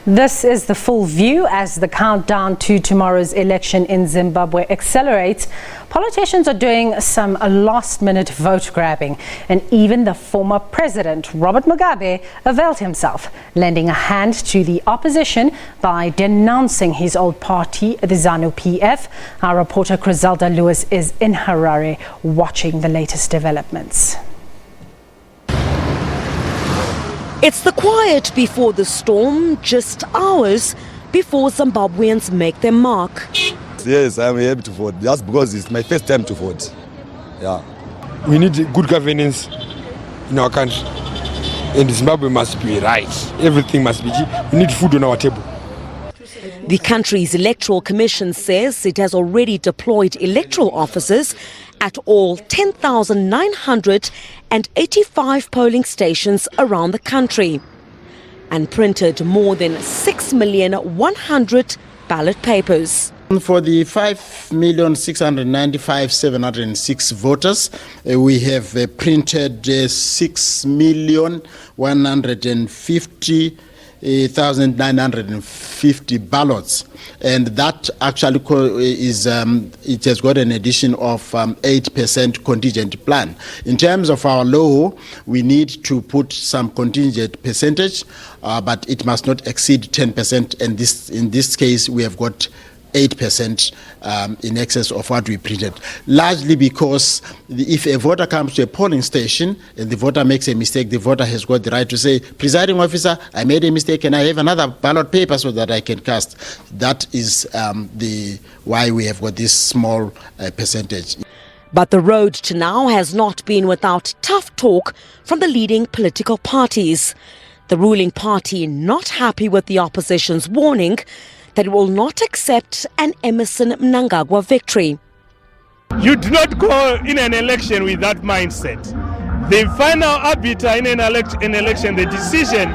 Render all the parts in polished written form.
This is the full view as the countdown to tomorrow's election in Zimbabwe accelerates. Politicians are doing some last-minute vote grabbing, and even the former president, Robert Mugabe, availed himself, lending a hand to the opposition by denouncing his old party, the Zanu-PF. Our reporter Chriselda Lewis is in Harare watching the latest developments. It's the quiet before the storm, just hours before Zimbabweans make their mark. Yes, I'm able to vote, just because it's my first time to vote. Yeah. We need good governance in our country, and Zimbabwe must be right. Everything must be. We need food on our table. The country's electoral commission says it has already deployed electoral officers at all 10,985 polling stations around the country and printed more than 6,100,000 ballot papers. For the 5,695,706 voters, we have printed 6,150,950 ballots, and that actually is it has got an addition of 8% contingent plan. In terms of our law, we need to put some contingent percentage, but it must not exceed 10%, and in this case we have got 8% in excess of what we printed, largely because if a voter comes to a polling station and the voter makes a mistake, the voter has got the right to say, "Presiding officer, I made a mistake and I have another ballot paper so that I can cast." That is why we have got this small percentage. But the road to now has not been without tough talk from the leading political parties. The ruling party not happy with the opposition's warning that it will not accept an Emmerson Mnangagwa victory. You do not go in an election with that mindset. The final arbiter in an election, the decision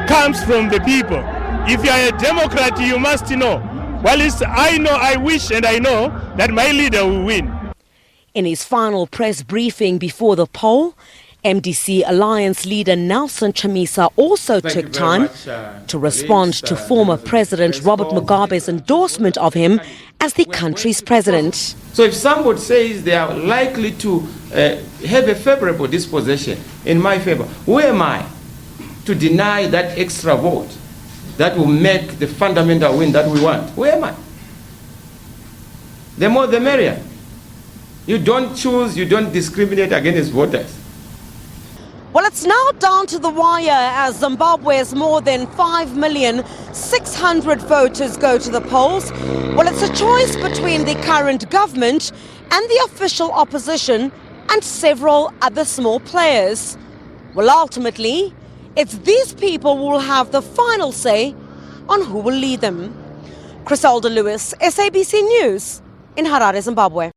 comes from the people. If you are a Democrat, you must know. Well, I know, I wish and I know that my leader will win. In his final press briefing before the poll, MDC Alliance leader Nelson Chamisa also took time to respond to former President Robert Mugabe's endorsement of him as the country's president. So if somebody says they are likely to have a favorable disposition in my favor, who am I to deny that extra vote that will make the fundamental win that we want? Who am I? The more the merrier. You don't choose, you don't discriminate against voters. Well, it's now down to the wire as Zimbabwe's more than 5,600,000 voters go to the polls. Well, it's a choice between the current government and the official opposition and several other small players. Well, ultimately, it's these people who will have the final say on who will lead them. Chriselda Lewis, SABC News in Harare, Zimbabwe.